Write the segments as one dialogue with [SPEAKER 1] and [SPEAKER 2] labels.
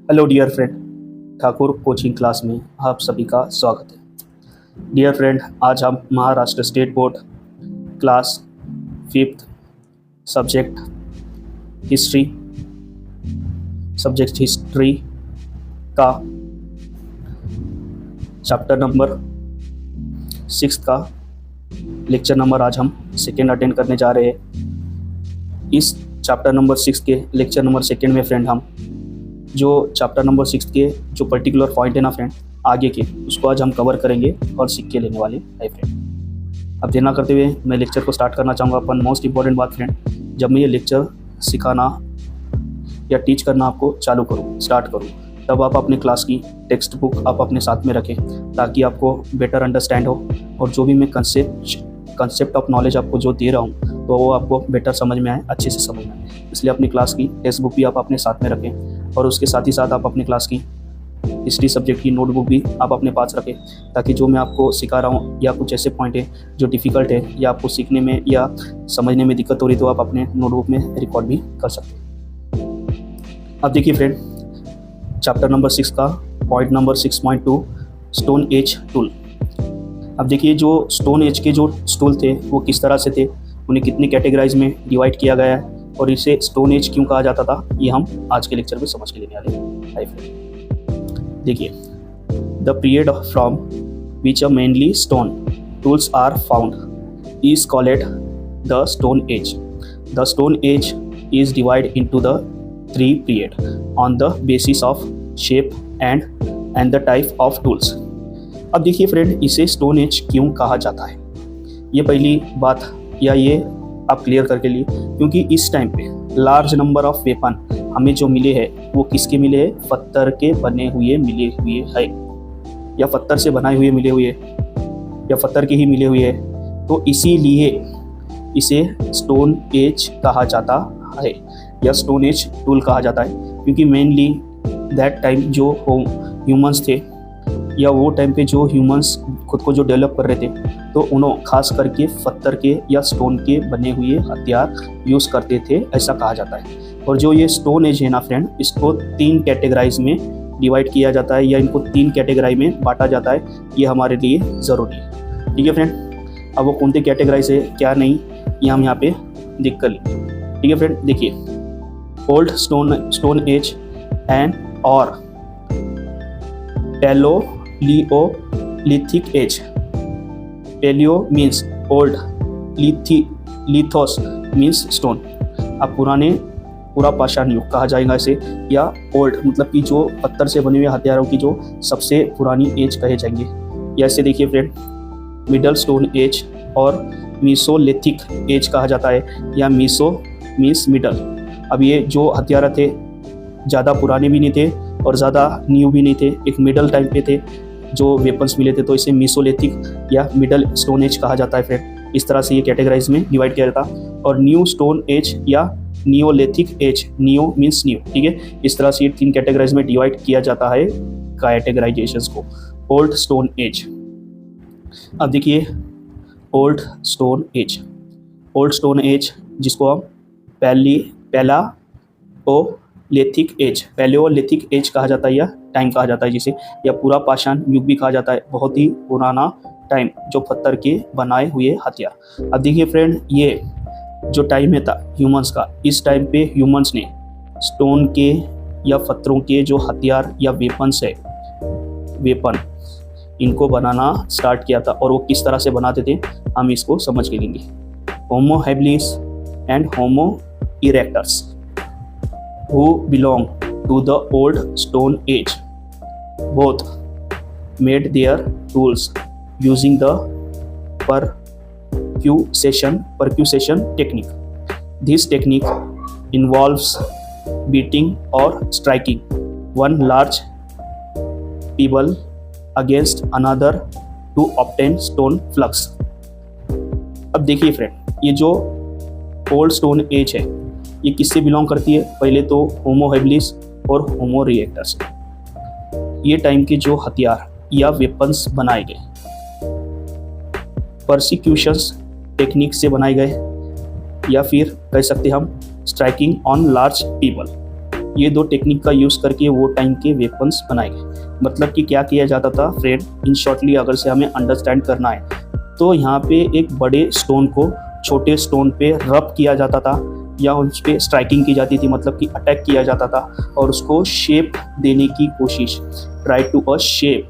[SPEAKER 1] Hello dear friend, Thakur coaching class में आप सभी का स्वागत है। डियर फ्रेंड, आज हम Maharashtra state board class 5th subject history का चैप्टर नंबर 6 का लेक्चर नंबर आज हम सेकेंड अटेंड करने जा रहे हैं। इस चैप्टर नंबर 6 के लेक्चर नंबर सेकेंड में फ्रेंड हम जो चैप्टर नंबर 6 के जो पर्टिकुलर पॉइंट है ना फ्रेंड आगे के, उसको आज हम कवर करेंगे और सीख के लेने वाले हैं फ्रेंड। अब देर ना करते हुए मैं लेक्चर को स्टार्ट करना चाहूँगा। अपन मोस्ट इंपॉर्टेंट बात फ्रेंड, जब मैं ये लेक्चर सिखाना या टीच करना आपको स्टार्ट करूँ, तब आप अपने क्लास की टेक्स्ट बुक आप अपने साथ में रखें ताकि आपको बेटर अंडरस्टैंड हो और जो भी मैं कंसेप्ट ऑफ नॉलेज आपको जो दे रहा हूँ तो वो आपको बेटर समझ में आए, अच्छे से समझ में आए। इसलिए अपनी क्लास की टेक्स्ट बुक भी आप अपने साथ में रखें और उसके साथ ही साथ आप अपनी क्लास की हिस्ट्री सब्जेक्ट की नोटबुक भी आप अपने पास रखें ताकि जो मैं आपको सिखा रहा हूँ या कुछ ऐसे पॉइंट है जो डिफ़िकल्ट है या आपको सीखने में या समझने में दिक्कत हो रही तो आप अपने नोटबुक में रिकॉर्ड भी कर सकते हैं। अब देखिए फ्रेंड, चैप्टर नंबर 6 का point number 6.2 stone age tool. अब देखिए जो स्टोन एज के जो टूल थे वो किस तरह से थे, उन्हें कितनी कैटेगराइज में डिवाइड किया गया है और इसे स्टोन एज क्यों कहा जाता था, ये हम आज के लेक्चर में समझ के लेने वाले हैं। देखिए, the period from which a mainly stone tools are found is called the stone age. The stone age is divide into the 3 period on the basis of shape and the type of tools. अब देखिए friend, इसे stone age क्यों कहा जाता है, ये पहली बात या ये आप क्लियर करके लिए, क्योंकि इस टाइम पे लार्ज नंबर ऑफ वेपन हमें जो मिले हैं वो किसके मिले हैं, पत्थर के बने हुए मिले हुए हैं या पत्थर से बनाए हुए मिले हुए या पत्थर के ही मिले हुए हैं। तो इसीलिए इसे स्टोन एज कहा जाता है या स्टोन एज टूल कहा जाता है, क्योंकि मेनली दैट टाइम जो ह्यूमंस थे या वो टाइम पे जो ह्यूमंस खुद को जो डेवलप कर रहे थे तो उन्होंने खास करके पत्थर के या स्टोन के बने हुए हथियार यूज़ करते थे, ऐसा कहा जाता है। और जो ये स्टोन एज है ना फ्रेंड, इसको 3 कैटेगराइज में डिवाइड किया जाता है या इनको 3 कैटेगराई में बांटा जाता है, ये हमारे लिए ज़रूरी है। ठीक है फ्रेंड, अब वो कौन सी कैटेगराइज है क्या नहीं ये हम यहाँ पे देख कर लेंगे। ठीक है फ्रेंड, देखिए, ओल्ड स्टोन एज एंड और palaeolithic age. Palaeo means old, lithos means stone. अब पूरा पाषाण युग कहा जाएगा इसे, या ओल्ड मतलब कि जो पत्थर से बने हुए हथियारों की जो सबसे पुरानी एज कहे जाएंगे। या ऐसे देखिए फ्रेंड, मिडल स्टोन एज और मीसोलिथिक एज कहा जाता है, या मीसो मीन्स मिडल। अब ये जो हथियार थे ज़्यादा पुराने भी नहीं थे और ज़्यादा न्यू भी नहीं थे, एक मिडल टाइम पे थे जो वेपन्स मिले थे, तो इसे मीसोलिथिक या मिडल स्टोन एज कहा जाता है फ्रेंड। इस तरह से ये कैटेगराइज में डिवाइड किया जाता है। और न्यू स्टोन एज या neolithic age, neo means new, ठीक है। इस तरह से ये 3 कैटेगराइज में डिवाइड किया जाता है कैटेगराइजेशंस को। ओल्ड स्टोन एज, अब देखिए ओल्ड स्टोन एज जिसको हम पैलियोलिथिक एज कहा जाता है या टाइम कहा जाता है जिसे, या पूरा पाषाण युग भी कहा जाता है, बहुत ही पुराना टाइम जो पत्थर के बनाए हुए हथियार। अब देखिए फ्रेंड, ये जो टाइम है था ह्यूमंस का, इस टाइम पे ह्यूमंस ने स्टोन के या पत्थरों के जो हथियार या वेपन इनको बनाना स्टार्ट किया था। और वो किस तरह से बनाते थे हम इसको समझ के लेंगे। Homo habilis and homo erectus who belong to the old stone age both made their tools using the percussion technique. This technique involves beating or striking one large pebble against another to obtain stone flux. अब देखिए friend, ये जो old stone as है ये किससे belong करती है, पहले तो होमो हैबिलिस और होमो इरेक्टस। ये टाइम के जो हथियार या वेपन्स बनाए गए परसिक्यूशंस टेक्निक से बनाए गए, या फिर कह सकते हम स्ट्राइकिंग ऑन लार्ज पीपल। ये दो टेक्निक का यूज़ करके वो टाइम के वेपन्स बनाए गए। मतलब कि क्या किया जाता था फ्रेंड, इन शॉर्टली अगर से हमें अंडरस्टैंड करना है तो यहाँ पे एक बड़े स्टोन को छोटे स्टोन पे रब किया जाता था या उस पर स्ट्राइकिंग की जाती थी, मतलब कि अटैक किया जाता था और उसको शेप देने की कोशिश, ट्राई टू अ शेप,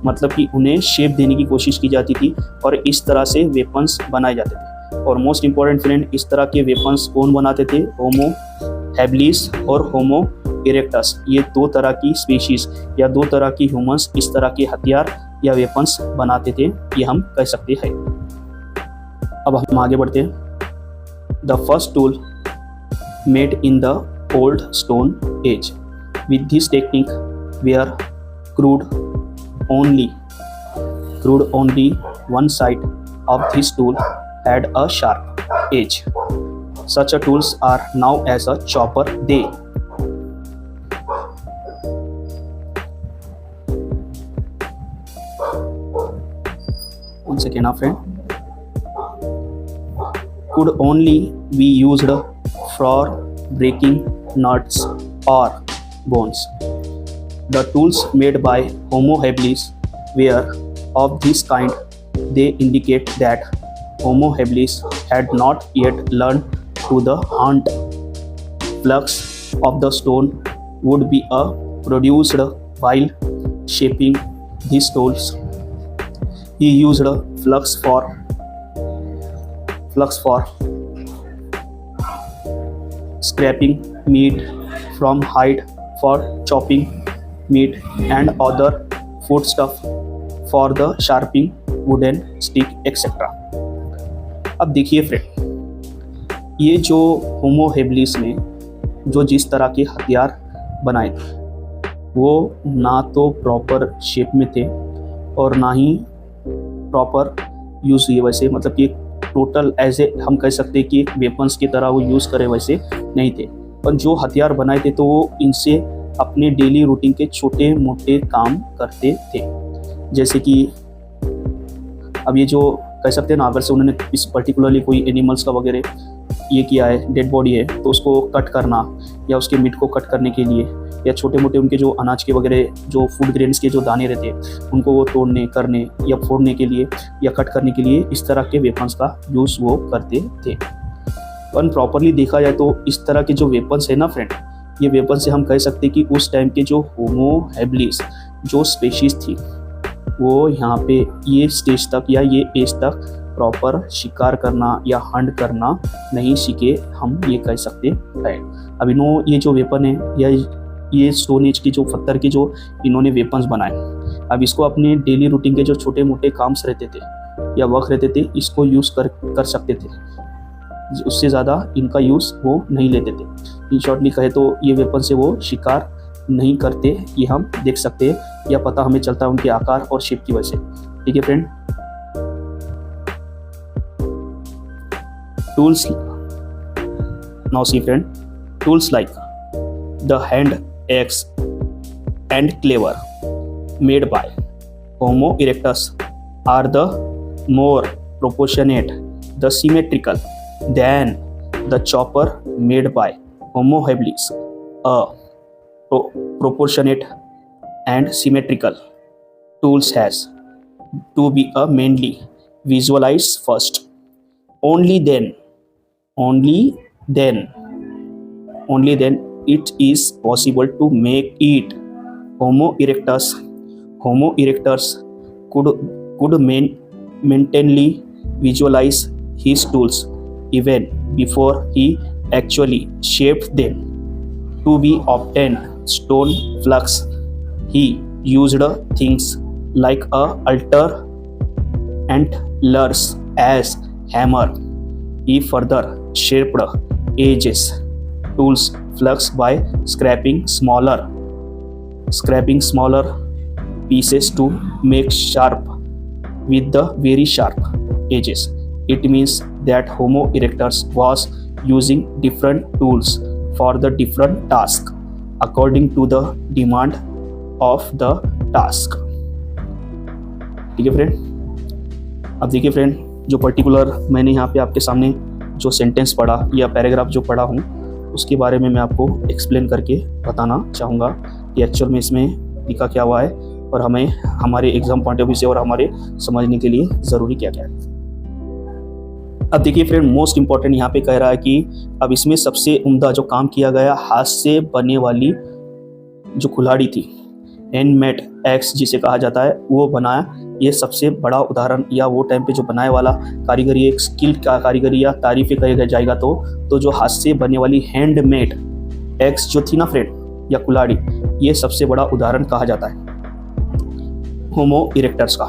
[SPEAKER 1] मतलब कि उन्हें शेप देने की कोशिश की जाती थी और इस तरह से वेपन्स बनाए जाते थे। और मोस्ट इम्पॉर्टेंट फ्रेंड, इस तरह के वेपन्स कौन बनाते थे? होमो हैबिलिस और होमो इरेक्टस, ये दो तरह की स्पीशीज या दो तरह की ह्यूमंस इस तरह के हथियार या वेपन्स बनाते थे, ये हम कह सकते हैं। अब हम आगे बढ़ते हैं। The first tool made in the old stone age with this technique where crude only one side of this tool had a sharp edge. Such a tools are now as a chopper. They one second, friend, could only be used for breaking nuts or bones. The tools made by Homo habilis were of this kind. They indicate that Homo habilis had not yet learned to the hunt. Flux of the stone would be produced while shaping these tools. He used flux for scraping meat from hide, for chopping meat and other foodstuff, for the sharpening wooden stick etc. अब देखिए friend, ये जो होमो habilis ने जो जिस तरह के हथियार बनाए थे वो ना तो प्रॉपर शेप में थे और ना ही प्रॉपर यूज़ हुए वैसे, मतलब कि टोटल एज ए हम कह सकते हैं कि एक वेपन्स की तरह वो यूज़ करे वैसे नहीं थे। पर जो हथियार बनाए थे तो वो इनसे अपने डेली रूटीन के छोटे मोटे काम करते थे। जैसे कि अब ये जो कह सकते हैं ना, अगर से उन्होंने इस पर्टिकुलरली कोई एनिमल्स का वगैरह ये किया है, डेड बॉडी है, तो उसको कट करना या उसके मीट को कट करने के लिए या छोटे मोटे उनके जो अनाज के वगैरह जो फूड ग्रेन्स के जो दाने रहते हैं उनको वो तोड़ने करने या फोड़ने के लिए या कट करने के लिए इस तरह के वेपन्स का यूज़ वो करते थे। पर प्रॉपरली देखा जाए तो इस तरह के जो वेपन्स है ना फ्रेंड, ये वेपन से हम कह सकते हैं कि उस टाइम के जो होमो हैबिलिस जो स्पेशीज थी वो यहाँ पे ये स्टेज तक या ये एज तक प्रॉपर शिकार करना या हंट करना नहीं सीखे, हम ये कह सकते हैं। अब इन्हों ये जो वेपन है या ये स्टोन एज की जो पत्थर के जो इन्होंने वेपन्स बनाए, अब इसको अपने डेली रूटीन के जो छोटे मोटे काम्स रहते थे या वर्क रहते थे इसको यूज़ कर सकते थे, उससे ज़्यादा इनका यूज़ वो नहीं लेते थे। इन शॉर्टली कहे तो ये वेपन से वो शिकार नहीं करते, ये हम देख सकते हैं या पता हमें चलता है उनके आकार और शेप की वजह से। ठीक है friend, tools now see friend, tools like the hand axe and cleaver made by Homo erectus are the more proportionate the symmetrical than the chopper made by Homo habilis. Proportionate and symmetrical tools has to be mainly visualized first. Only then it is possible to make it. Homo erectus could maintainly visualize his tools even before he actually shaped them. To be obtained stone flux, he used things like a altar and antlers as hammer. He further shaped edges tools flux by scraping smaller pieces to make sharp with the very sharp edges. It means that Homo erectus was using different tools for the different task according to the demand of the task. ठीक है friend, अब देखिए friend, जो particular मैंने यहाँ पे आपके सामने जो सेंटेंस पढ़ा या पैराग्राफ जो पढ़ा हूँ उसके बारे में मैं आपको एक्सप्लेन करके बताना चाहूँगा कि एक्चुअल में इसमें लिखा क्या हुआ है और हमें हमारे एग्जाम पॉइंट ऑफ व्यू से और हमारे समझने के लिए ज़रूरी क्या क्या है। अब देखिए फ्रेंड, मोस्ट इंपॉर्टेंट यहाँ पे कह रहा है कि अब इसमें सबसे उम्दा जो काम किया गया हाथ से बने वाली जो कुल्हाड़ी थी, हैंडमेड एक्स जिसे कहा जाता है, वो बनाया। ये सबसे बड़ा उदाहरण या वो टाइम पे जो बनाए वाला कारीगरी, एक स्किल का कारीगरी या तारीफ कहा जाएगा तो जो हाथ से बनने वाली हैंडमेड एक्स जो थी ना फ्रेंड, या कुल्हाड़ी, ये सबसे बड़ा उदाहरण कहा जाता है होमो इरेक्टर्स का।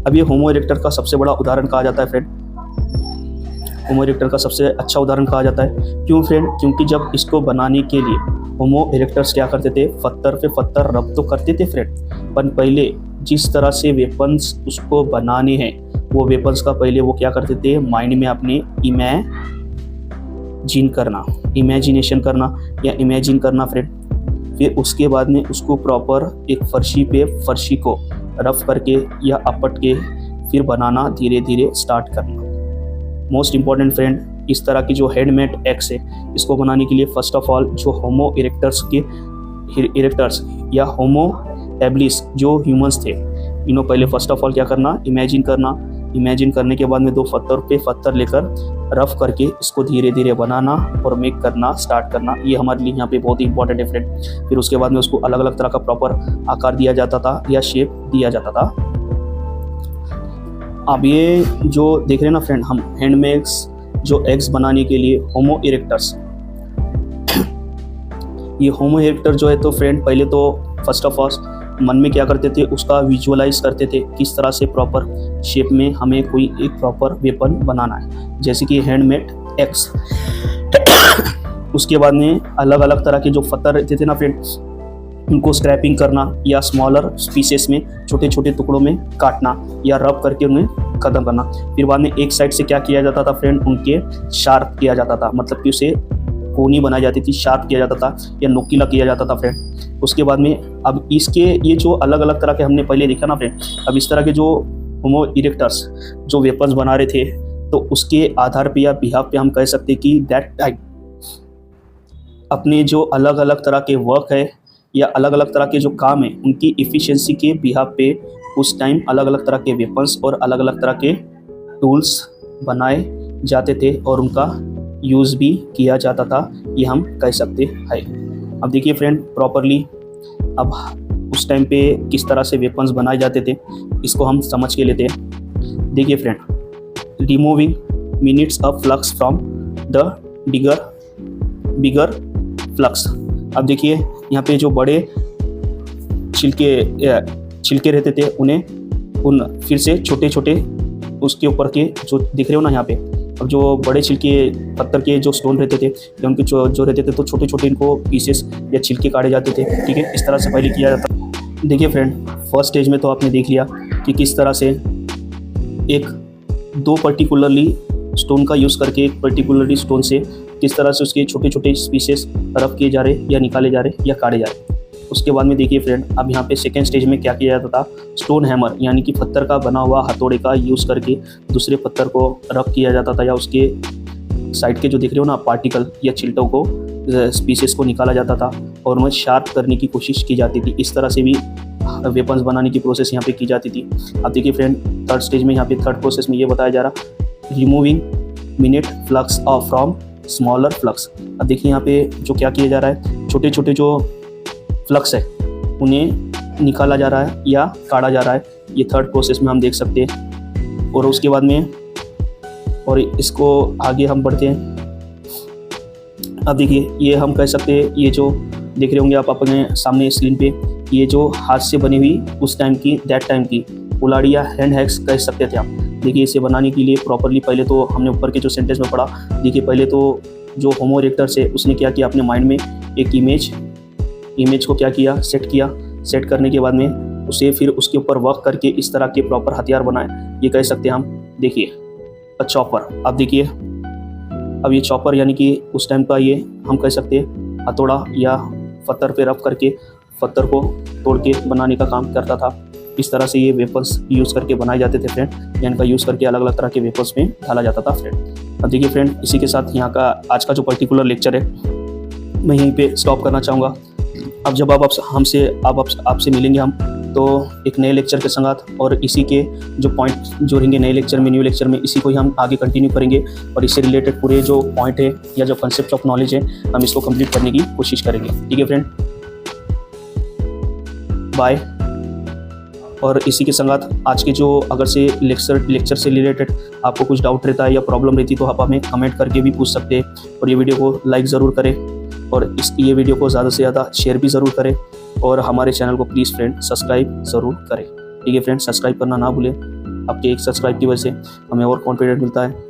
[SPEAKER 1] अब ये होमो इरेक्टर का सबसे बड़ा उदाहरण कहा जाता है फ्रेंड, होमो इरेक्टर का सबसे अच्छा उदाहरण कहा जाता है। क्यों फ्रेंड? क्योंकि जब इसको बनाने के लिए होमो इरेक्टर्स क्या करते थे, पत्थर पे पत्थर रब तो करते थे फ्रेंड, पर पहले जिस तरह से वेपन्स उसको बनाने हैं, वो वेपन्स का पहले वो क्या करते थे, माइंड में अपने इमेजिनेशन करना या इमेजिन करना फ्रेंड। फिर उसके बाद में उसको प्रॉपर एक फर्शी को रफ करके या अपट के फिर बनाना धीरे धीरे स्टार्ट करना। मोस्ट इम्पॉर्टेंट फ्रेंड, इस तरह की जो हैंडमेड एक्स है, इसको बनाने के लिए फर्स्ट ऑफ ऑल जो होमो इरेक्टर्स या होमो एबलिस जो ह्यूमंस थे, इन्हों पहले फर्स्ट ऑफ ऑल क्या करना, इमेजिन करने के बाद में दो पत्थर पे पत्थर लेकर रफ करके इसको धीरे धीरे बनाना और मेक करना स्टार्ट करना। ये हमारे लिए यहाँ पे बहुत ही इंपॉर्टेंट है फ्रेंड। फिर उसके बाद में उसको अलग अलग तरह का प्रॉपर आकार दिया जाता था या शेप दिया जाता था। अब ये जो देख रहे हैं ना फ्रेंड, हम हैंडमेड्स जो एग्स बनाने के लिए होमो इरेक्टर्स, ये होमो इरेक्टर जो है तो फ्रेंड पहले तो फर्स्ट ऑफ ऑल मन में क्या करते थे, उसका विजुअलाइज करते थे किस तरह से प्रॉपर शेप में हमें कोई एक प्रॉपर वेपन बनाना है, जैसे कि हैंडमेड एक्स। उसके बाद में अलग अलग तरह के जो पत्थर रहते थे ना फ्रेंड, उनको स्क्रैपिंग करना या स्मॉलर पीसेस में छोटे छोटे टुकड़ों में काटना या रब करके उन्हें खत्म करना। फिर बाद में एक साइड से क्या किया जाता था फ्रेंड, उनके शार्प किया जाता था, मतलब कि उसे कोनी बनाई जाती थी, शार्प किया जाता था या नोकीला किया जाता था फ्रेंड। उसके बाद में अब इसके ये जो अलग अलग तरह के हमने पहले देखा ना फ्रेंड, अब इस तरह के जो होमो इरेक्टर्स जो वेपन्स बना रहे थे, तो उसके आधार पे या बिहाफ पे हम कह सकते कि दैट टाइम अपने जो अलग अलग तरह के वर्क है या अलग अलग तरह के जो काम है, उनकी इफ़िशियंसी के बिहाफ पे उस टाइम अलग अलग तरह के वेपन्स और अलग अलग तरह के टूल्स बनाए जाते थे और उनका यूज़ भी किया जाता था, ये हम कह सकते हैं। अब देखिए फ्रेंड, प्रॉपरली अब उस टाइम पे किस तरह से वेपन्स बनाए जाते थे, इसको हम समझ के लेते हैं। देखिए friend, removing minutes of flux from the bigger flux. अब देखिए यहाँ पे जो बड़े छिलके रहते थे, उन फिर से छोटे छोटे उसके ऊपर के जो दिख रहे हो ना यहाँ पे, अब जो बड़े छिलके पत्थर के जो स्टोन रहते थे या उनके जो रहते थे, तो छोटे छोटे इनको पीसेस या छिलके काटे जाते थे। ठीक है, इस तरह से पहले किया जाता। देखिए फ्रेंड, फर्स्ट स्टेज में तो आपने देख लिया कि किस तरह से दो पर्टिकुलरली स्टोन का यूज़ करके एक पर्टिकुलरली स्टोन से किस तरह से उसके छोटे छोटे पीसेस रफ किए जा रहे या निकाले जा रहे या काटे जा रहे। उसके बाद में देखिए फ्रेंड, अब यहाँ पे सेकेंड स्टेज में क्या किया जाता था, स्टोन हैमर यानी कि पत्थर का बना हुआ हथौड़े का यूज़ करके दूसरे पत्थर को रफ किया जाता था या उसके साइड के जो दिख रहे हो ना पार्टिकल या छिलटों को, पीसेस को निकाला जाता था और उन्हें शार्प करने की कोशिश की जाती थी। इस तरह से भी वेपन्स बनाने की प्रोसेस यहाँ पे की जाती थी। अब देखिए फ्रेंड, थर्ड स्टेज में यहाँ पे थर्ड प्रोसेस में ये बताया जा रहा, removing minute flux of from smaller flux. अब देखिए यहाँ पे जो क्या किया जा रहा है, छोटे छोटे जो फ्लक्स है उन्हें निकाला जा रहा है या काटा जा रहा है, ये थर्ड प्रोसेस में हम देख सकते हैं। और उसके बाद में और इसको आगे हम बढ़ते हैं। अब देखिए ये हम कह सकते हैं, ये जो देख रहे होंगे आप अपने सामने स्क्रीन पे, ये जो हाथ से बनी हुई उस टाइम की दैट टाइम की कुल्हाड़ी या हैंड हैक्स कह सकते थे आप। देखिए इसे बनाने के लिए प्रॉपरली पहले तो हमने ऊपर के जो सेंटेंस में पढ़ा, देखिए पहले तो जो होमो इरेक्टर्स है उसने क्या किया, अपने माइंड में एक इमेज को क्या किया, सेट करने के बाद में उसे फिर उसके ऊपर वर्क करके इस तरह के प्रॉपर हथियार बनाए, ये कह सकते हैं हम। देखिए चॉपर, अब देखिए अब ये चॉपर यानी कि उस टाइम का ये हम कह सकते हैं हथौड़ा या पत्थर पे रफ करके पत्थर को तोड़ के बनाने का काम करता था। इस तरह से ये वेपन्स यूज़ करके बनाए जाते थे फ्रेंड, या इनका यूज़ करके अलग अलग तरह के वेपन्स में ढाला जाता था फ्रेंड। अब देखिए फ्रेंड, इसी के साथ यहाँ का आज का जो पर्टिकुलर लेक्चर है मैं यहीं पे स्टॉप करना चाहूँगा। अब जब आपसे मिलेंगे हम, तो एक नए लेक्चर के संगत और इसी के जो पॉइंट जो रहेंगे नए लेक्चर में, न्यू लेक्चर में, इसी को ही हम आगे कंटिन्यू करेंगे और इससे रिलेटेड पूरे जो पॉइंट है या जो कंसेप्ट ऑफ नॉलेज है हम इसको कंप्लीट करने की कोशिश करेंगे। ठीक है फ्रेंड, बाय। और इसी के संगत आज के जो अगर से लेक्चर से रिलेटेड आपको कुछ डाउट रहता है या प्रॉब्लम रहती है तो आप हमें कमेंट करके भी पूछ सकते हैं। और ये वीडियो को लाइक ज़रूर करें और ये वीडियो को ज़्यादा से ज़्यादा शेयर भी ज़रूर करें और हमारे चैनल को प्लीज़ फ्रेंड सब्सक्राइब ज़रूर करें। ठीक है फ्रेंड, सब्सक्राइब करना ना भूलें। आपके एक सब्सक्राइब की वजह से हमें और कॉन्फिडेंट मिलता है।